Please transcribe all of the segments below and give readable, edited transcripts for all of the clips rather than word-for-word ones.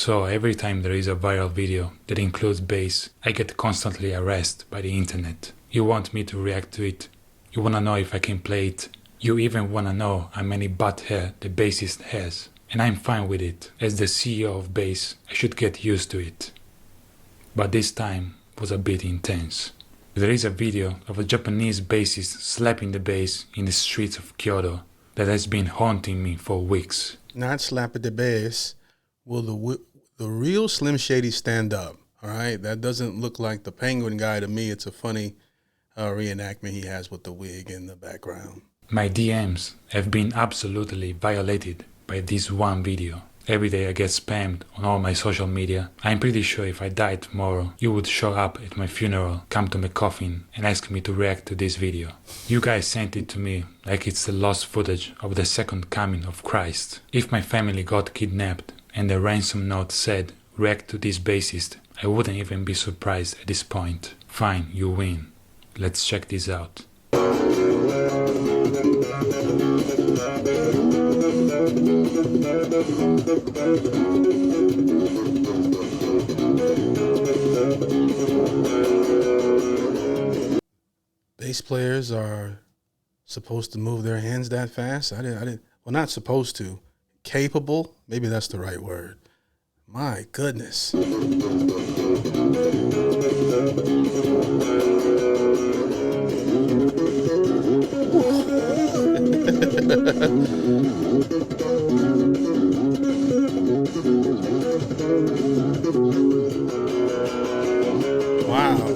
So every time there is a viral video that includes bass, I get constantly harassed by the internet. You want me to react to it. You wanna know if I can play it. You even wanna know how many butt hair the bassist has. And I'm fine with it. As the CEO of bass, I should get used to it. But this time was a bit intense. There is a video of a Japanese bassist slapping the bass in the streets of Kyoto that has been haunting me for weeks. Not slapping the bass. Will the real Slim Shady stand up? All right, that doesn't look like the Penguin guy to me. It's a funny reenactment he has with the wig in the background. My DMs have been absolutely violated by this one video. Every day I get spammed on all my social media. I'm pretty sure if I died tomorrow, you would show up at my funeral, come to my coffin and ask me to react to this video. You guys sent it to me like it's the lost footage of the second coming of Christ. If my family got kidnapped and the ransom note said react to this bassist, I wouldn't even be surprised at this point. Fine, you win. Let's check this out. Bass players are supposed to move their hands that fast? I didn't. Well, not supposed to. Capable? Maybe that's the right word. My goodness. Wow.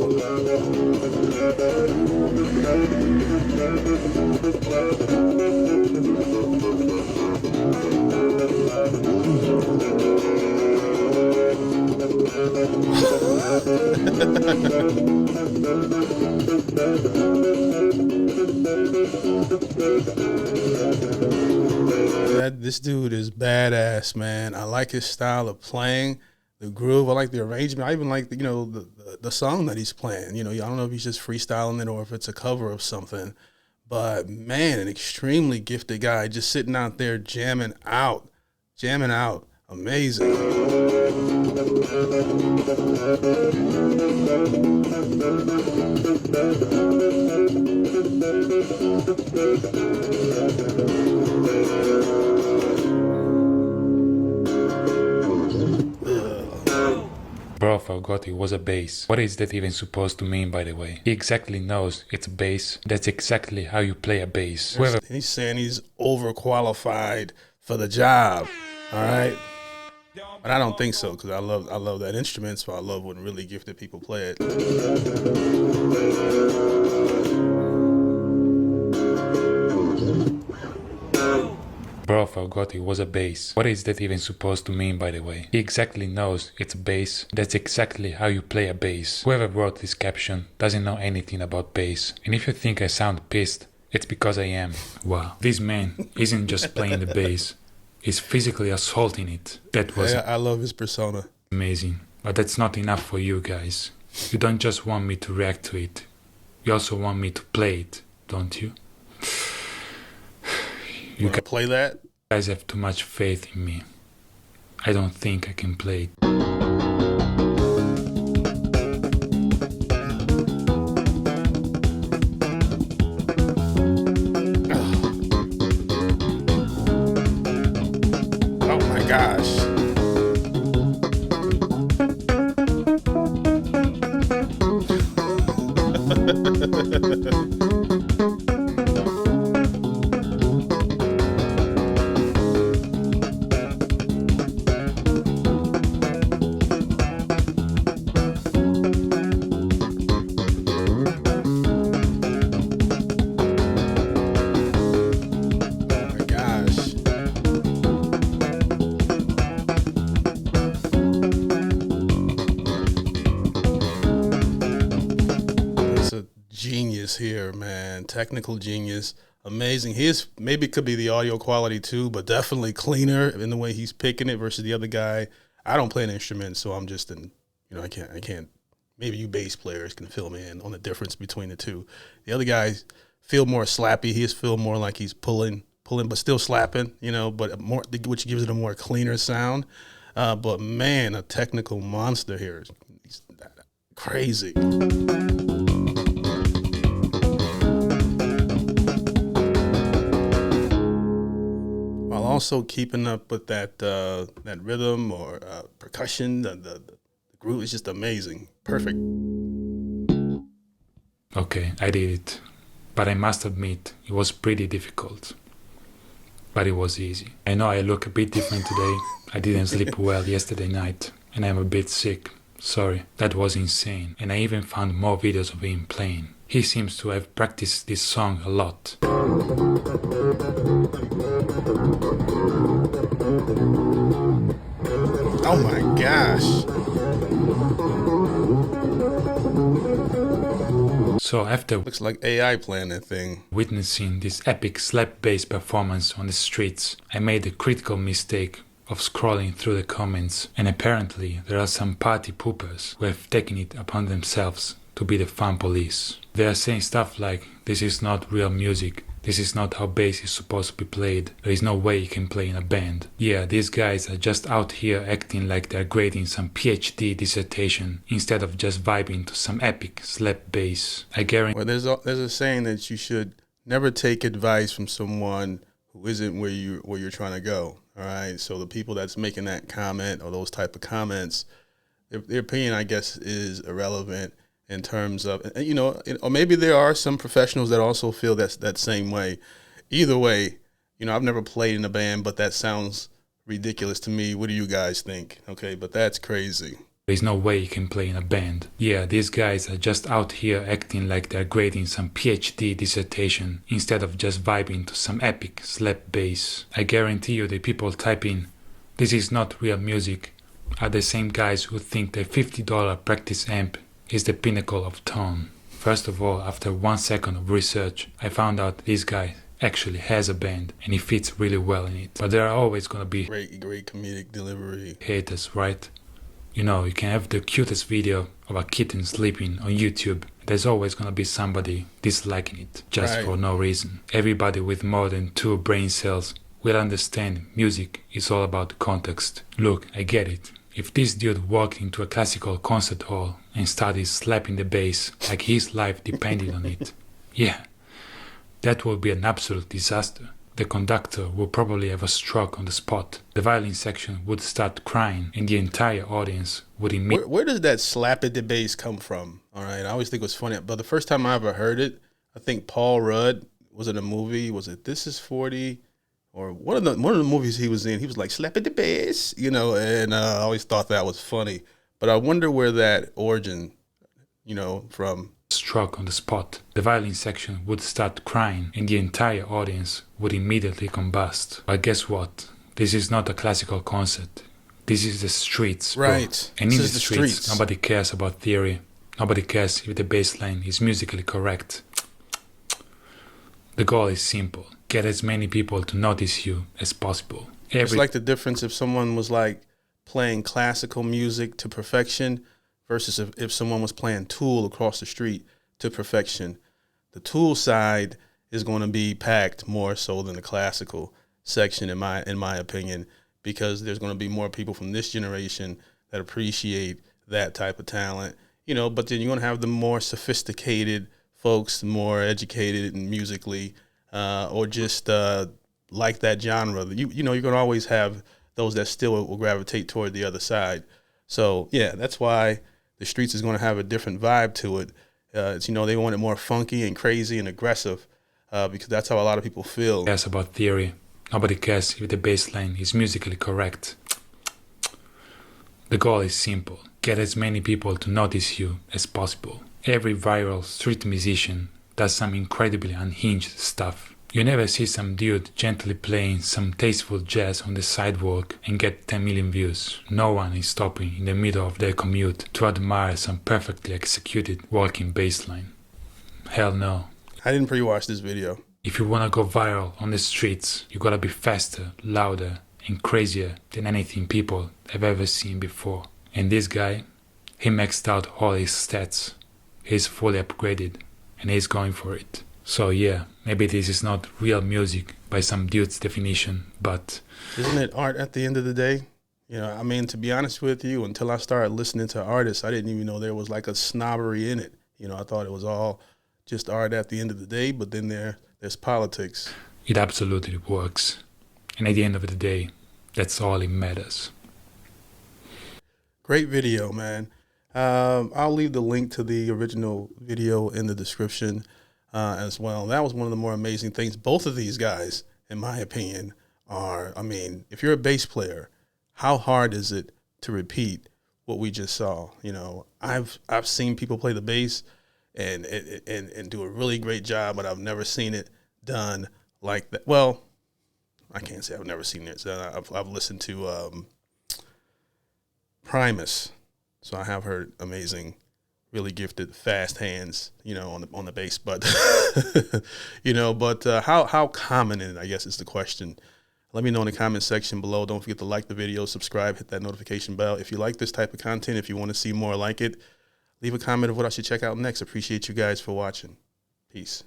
This dude is badass, man. I like his style of playing, the groove. I like the arrangement. I even like the song that he's playing. I don't know if he's just freestyling it or if it's a cover of something. But man, an extremely gifted guy, just sitting out there jamming out. Amazing. Bro forgot it was a bass. What is that even supposed to mean, by the way? He exactly knows it's bass. That's exactly how you play a bass. He's saying he's overqualified for the job. All right. But I don't think so, because I love that instrument, so I love when really gifted people play it. Bro forgot it was a bass. What is that even supposed to mean, by the way? He exactly knows it's bass. That's exactly how you play a bass. Whoever wrote this caption doesn't know anything about bass. And if you think I sound pissed, it's because I am. Wow. This man isn't just playing the bass. He's physically assaulting it. That was I love his persona. Amazing. But that's not enough for you guys. You don't just want me to react to it. You also want me to play it, don't you? You can play that? You guys have too much faith in me. I don't think I can play it. Gosh. Here, man. Technical genius. Amazing. His maybe could be the audio quality too, but definitely cleaner in the way he's picking it versus the other guy. I don't play an instrument, so I'm just I can't. Maybe you bass players can fill me in on the difference between the two. The other guys feel more slappy. His feel more like he's pulling, but still slapping, but more, which gives it a more cleaner sound. But man, a technical monster here. He's crazy. While also keeping up with that that rhythm or percussion, the groove is just amazing. Perfect. Okay, I did it. But I must admit, it was pretty difficult. But it was easy. I know I look a bit different today. I didn't sleep well yesterday night, and I'm a bit sick. Sorry, that was insane. And I even found more videos of him playing. He seems to have practiced this song a lot. Oh my gosh. So after Looks like AI playing that thing. witnessing this epic slap bass performance on the streets, I made the critical mistake of scrolling through the comments, and apparently there are some party poopers who have taken it upon themselves to be the fun police. They are saying stuff like, this is not real music, this is not how bass is supposed to be played, there is no way you can play in a band. Yeah, these guys are just out here acting like they're grading some PhD dissertation instead of just vibing to some epic slap bass. I guarantee. Well, there's a saying that you should never take advice from someone who isn't where you're trying to go. All right, so the people that's making that comment or those type of comments, their opinion, I guess, is irrelevant in terms of, or maybe there are some professionals that also feel that same way. Either way, I've never played in a band, but that sounds ridiculous to me. What do you guys think? Okay, but that's crazy. There's no way you can play in a band. Yeah, these guys are just out here acting like they're grading some PhD dissertation instead of just vibing to some epic slap bass. I guarantee you the people typing, this is not real music, are the same guys who think their $50 practice amp is the pinnacle of tone. First of all, after 1 second of research, I found out this guy actually has a band and he fits really well in it. But there are always gonna be great comedic delivery haters, right? You can have the cutest video of a kitten sleeping on YouTube. There's always gonna be somebody disliking it just for no reason. Everybody with more than 2 brain cells will understand music is all about context. Look, I get it. If this dude walked into a classical concert hall and started slapping the bass like his life depended on it, yeah, that would be an absolute disaster. The conductor would probably have a stroke on the spot. The violin section would start crying and the entire audience would immediately... Where does that slap at the bass come from? All right, I always think it was funny, but the first time I ever heard it, I think Paul Rudd was in a movie. Was it This Is 40? Or one of the movies he was in, he was like, slap at the bass, and I always thought that was funny. But I wonder where that origin, from. Struck on the spot. The violin section would start crying and the entire audience would immediately combust. But guess what? This is not a classical concert. This is the streets. Right. Bro. And in the streets, nobody cares about theory. Nobody cares if the bass line is musically correct. The goal is simple. Get as many people to notice you as possible. It's like the difference if someone was like playing classical music to perfection versus if someone was playing Tool across the street to perfection. The Tool side is going to be packed more so than the classical section, in my opinion, because there's going to be more people from this generation that appreciate that type of talent, but then you're going to have the more sophisticated folks, more educated and musically, or just like that genre. You're going to always have those that still will gravitate toward the other side. So, yeah, that's why the streets is going to have a different vibe to it. They want it more funky and crazy and aggressive because that's how a lot of people feel. Cares about theory. Nobody cares if the bass line is musically correct. The goal is simple. Get as many people to notice you as possible. Every viral street musician does some incredibly unhinged stuff. You never see some dude gently playing some tasteful jazz on the sidewalk and get 10 million views. No one is stopping in the middle of their commute to admire some perfectly executed walking bass line. Hell no. I didn't pre-watch this video. If you wanna go viral on the streets, you gotta be faster, louder, and crazier than anything people have ever seen before. And this guy, he maxed out all his stats. He's fully upgraded, and he's going for it. So yeah, maybe this is not real music by some dude's definition, but... Isn't it art at the end of the day? You know, I mean, to be honest with you, until I started listening to artists, I didn't even know there was like a snobbery in it. You know, I thought it was all just art at the end of the day, but then there's politics. It absolutely works. And at the end of the day, that's all it matters. Great video, man. I'll leave the link to the original video in the description as well. That was one of the more amazing things. Both of these guys, in my opinion, are, I mean, if you're a bass player, how hard is it to repeat what we just saw? You know, I've seen people play the bass and do a really great job, but I've never seen it done like that. Well, I can't say I've never seen it. So I've listened to Primus, so I have heard amazing, really gifted, fast hands, you know, on the bass. But you know, but how common is it, I guess, is the question. Let me know in the comment section below. Don't forget to like the video, subscribe, hit that notification bell. If you like this type of content, if you want to see more like it, leave a comment of what I should check out next. Appreciate you guys for watching. Peace.